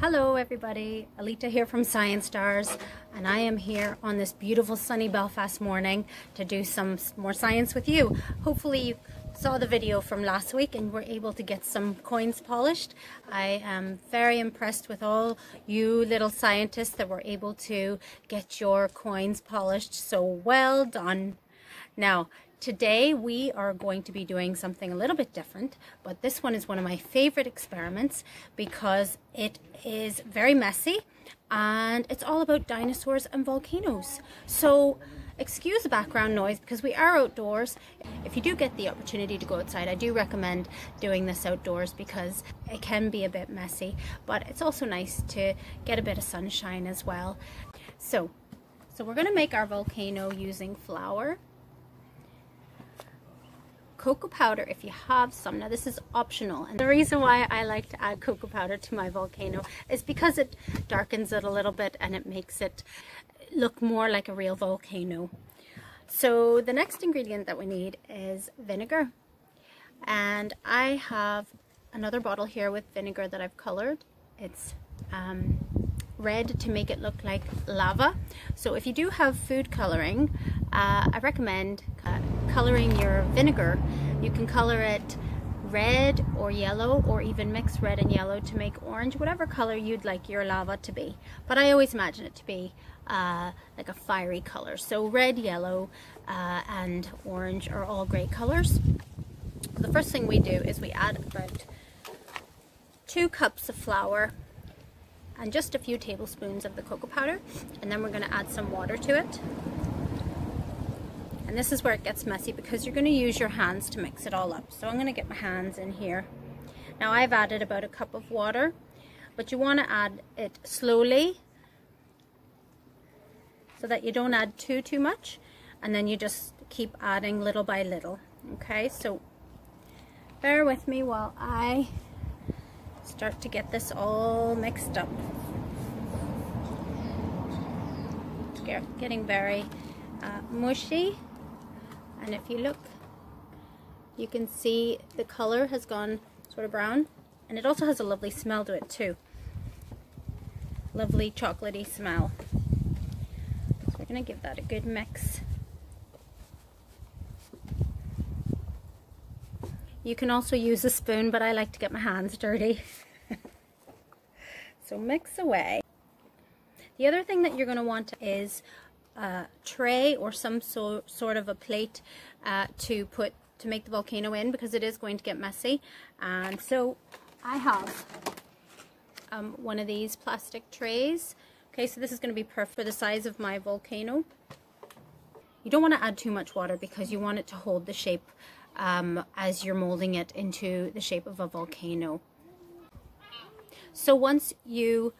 Hello everybody, Alita here from Science Stars, and I am here on this beautiful sunny Belfast morning to do some more science with you. Hopefully you saw the video from last week and were able to get some coins polished. I am very impressed with all you little scientists that were able to get your coins polished, so well done. Now, today we are going to be doing something a little bit different, but this one is one of my favorite experiments because it is very messy and it's all about dinosaurs and volcanoes. So excuse the background noise because we are outdoors. If you do get the opportunity to go outside, I do recommend doing this outdoors because it can be a bit messy, but it's also nice to get a bit of sunshine as well. So we're going to make our volcano using flour, cocoa powder if you have some. Now this is optional, and the reason why I like to add cocoa powder to my volcano is because it darkens it a little bit and it makes it look more like a real volcano. So the next ingredient that we need is vinegar, and I have another bottle here with vinegar that I've colored. It's red to make it look like lava. So if you do have food coloring, I recommend coloring your vinegar. You can color it red or yellow, or even mix red and yellow to make orange, whatever color you'd like your lava to be. But I always imagine it to be like a fiery color. So red, yellow, and orange are all great colors. The first thing we do is we add about 2 cups of flour and just a few tablespoons of the cocoa powder, and then we're going to add some water to it. And this is where it gets messy because you're going to use your hands to mix it all up. So I'm going to get my hands in here. Now I've added about 1 cup of water, but you want to add it slowly so that you don't add too much, and then you just keep adding little by little. Okay, so bear with me while I start to get this all mixed up. It's getting very mushy, and if you look, you can see the color has gone sort of brown, and it also has a lovely smell to it too. Lovely chocolatey smell. So we're going to give that a good mix. You can also use a spoon, but I like to get my hands dirty. So mix away. The other thing that you're going to want is a tray or some sort of a plate to make the volcano in, because it is going to get messy. And so I have one of these plastic trays. Okay, so this is going to be perfect for the size of my volcano. You don't want to add too much water because you want it to hold the shape as you're molding it into the shape of a volcano. So once you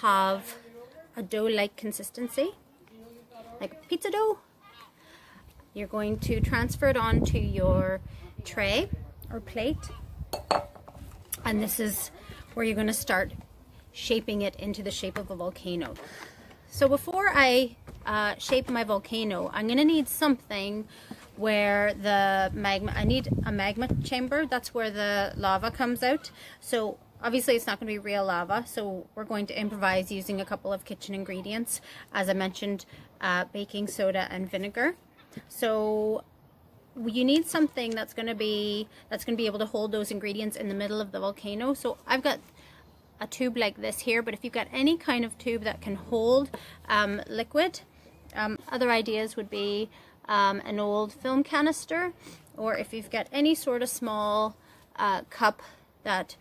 have a dough-like consistency, like pizza dough, you're going to transfer it onto your tray or plate, and this is where you're going to start shaping it into the shape of a volcano. So before I shape my volcano, I'm going to need something where the magma, I need a magma chamber. That's where the lava comes out. So obviously it's not going to be real lava, so we're going to improvise using a couple of kitchen ingredients. As I mentioned, baking soda and vinegar. So you need something that's going to be able to hold those ingredients in the middle of the volcano. So I've got a tube like this here, but if you've got any kind of tube that can hold liquid, other ideas would be an old film canister, or if you've got any sort of small cup that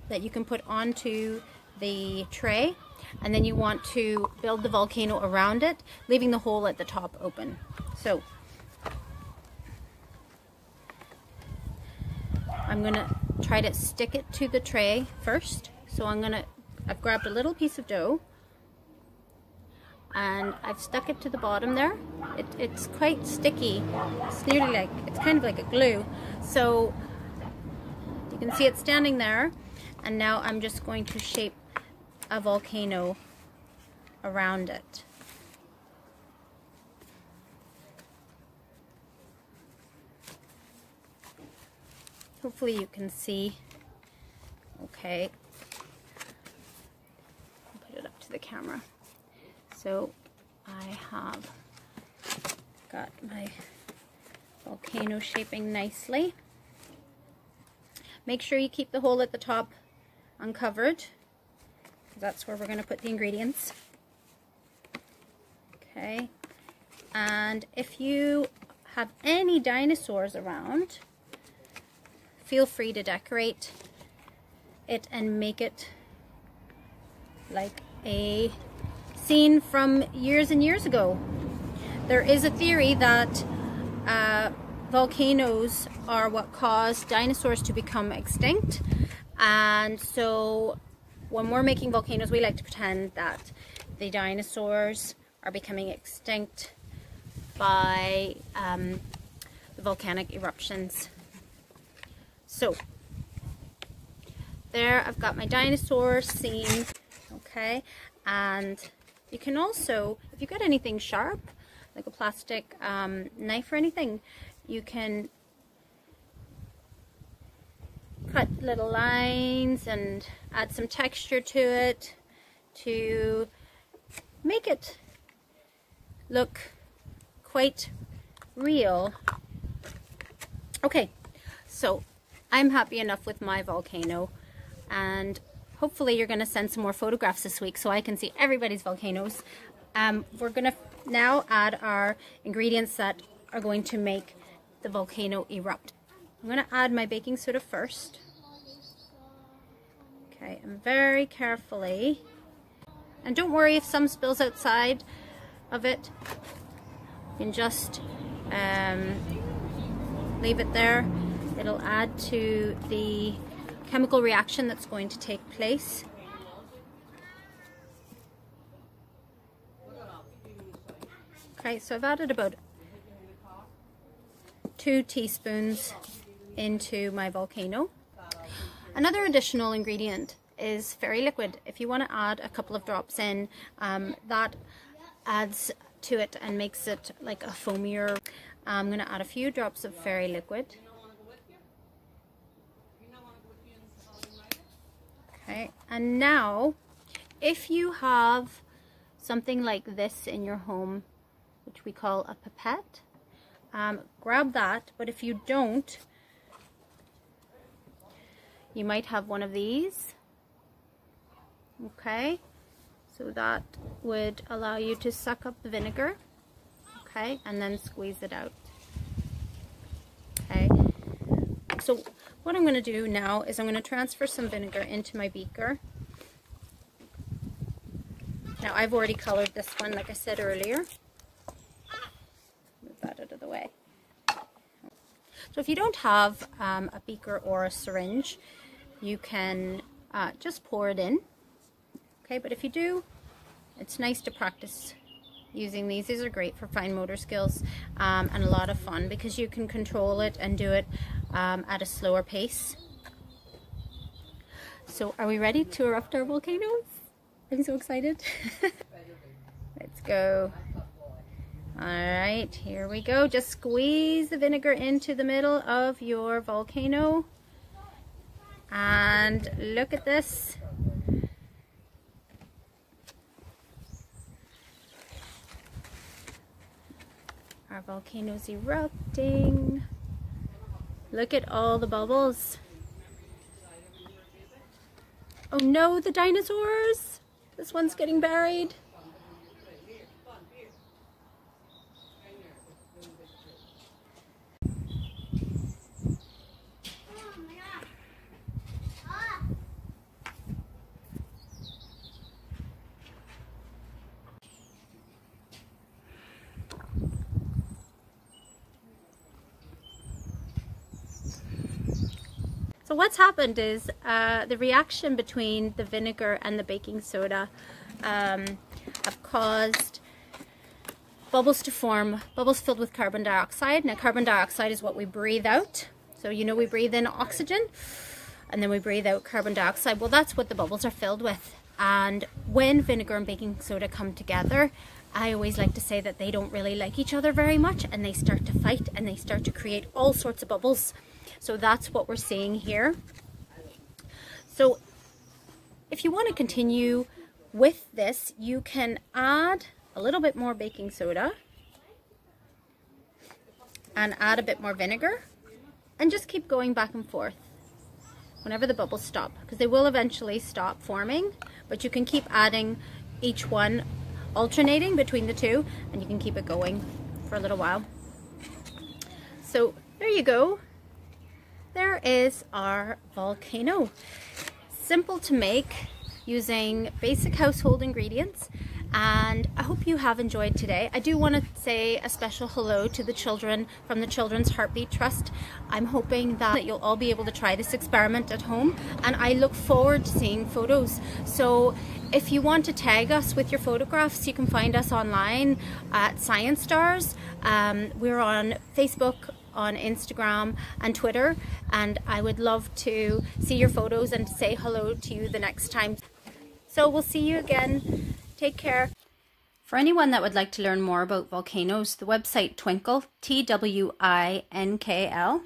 you can put onto the tray, and then you want to build the volcano around it, leaving the hole at the top open. So I'm gonna try to stick it to the tray first. So I've grabbed a little piece of dough and I've stuck it to the bottom there. It's quite sticky. It's nearly like, it's kind of like a glue. So you can see it standing there, and now I'm just going to shape a volcano around it. Hopefully you can see. Okay. the camera. So I have got my volcano shaping nicely. Make sure you keep the hole at the top uncovered. That's where we're going to put the ingredients. Okay. And if you have any dinosaurs around, feel free to decorate it and make it like a scene from years and years ago. There is a theory that volcanoes are what caused dinosaurs to become extinct, and so when we're making volcanoes we like to pretend that the dinosaurs are becoming extinct by the volcanic eruptions. So there I've got my dinosaur scene. Okay, and you can also, if you've got anything sharp like a plastic knife or anything, you can cut little lines and add some texture to it to make it look quite real. Okay, so I'm happy enough with my volcano, and hopefully you're going to send some more photographs this week so I can see everybody's volcanoes. We're going to now add our ingredients that are going to make the volcano erupt. I'm going to add my baking soda first. Okay, and very carefully. And don't worry if some spills outside of it. You can just leave it there. It'll add to the chemical reaction that's going to take place. Okay, so I've added about 2 teaspoons into my volcano. Another additional ingredient is fairy liquid. If you want to add a couple of drops in, that adds to it and makes it like a foamier. I'm going to add a few drops of fairy liquid. Okay, and now if you have something like this in your home, which we call a pipette, grab that, but if you don't, you might have one of these. Okay, so that would allow you to suck up the vinegar, okay, and then squeeze it out. Okay, so what I'm going to do now is I'm going to transfer some vinegar into my beaker. Now I've already colored this one like I said earlier. Move that out of the way. So if you don't have a beaker or a syringe, you can just pour it in. Okay, but if you do, it's nice to practice using these. These are great for fine motor skills and a lot of fun because you can control it and do it at a slower pace. So are we ready to erupt our volcanoes? I'm so excited. Let's go. Alright, here we go. Just squeeze the vinegar into the middle of your volcano. And look at this. Our volcano's erupting. Look at all the bubbles. Oh no, the dinosaurs! This one's getting buried. So what's happened is the reaction between the vinegar and the baking soda have caused bubbles to form, bubbles filled with carbon dioxide. Now carbon dioxide is what we breathe out. So you know we breathe in oxygen and then we breathe out carbon dioxide. Well, that's what the bubbles are filled with. And when vinegar and baking soda come together, I always like to say that they don't really like each other very much and they start to fight and they start to create all sorts of bubbles. So that's what we're seeing here. So if you want to continue with this, you can add a little bit more baking soda and add a bit more vinegar and just keep going back and forth whenever the bubbles stop, because they will eventually stop forming, but you can keep adding each one, alternating between the two, and you can keep it going for a little while. So there you go. There is our volcano. Simple to make, using basic household ingredients, and I hope you have enjoyed today. I do want to say a special hello to the children from the Children's Heartbeat Trust. I'm hoping that you'll all be able to try this experiment at home, and I look forward to seeing photos. So if you want to tag us with your photographs, you can find us online at Science Stars. We're on Facebook, on Instagram and Twitter, and I would love to see your photos and say hello to you the next time. So we'll see you again. Take care. For anyone that would like to learn more about volcanoes, the website Twinkl, Twinkl,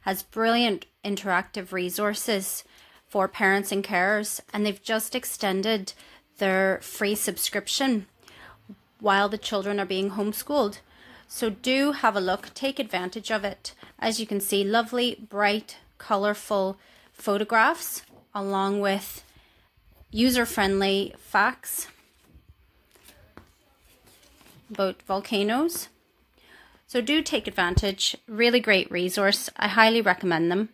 has brilliant interactive resources for parents and carers, and they've just extended their free subscription while the children are being homeschooled. So do have a look, take advantage of it. As you can see, lovely, bright, colorful photographs along with user-friendly facts about volcanoes. So do take advantage. Really great resource. I highly recommend them.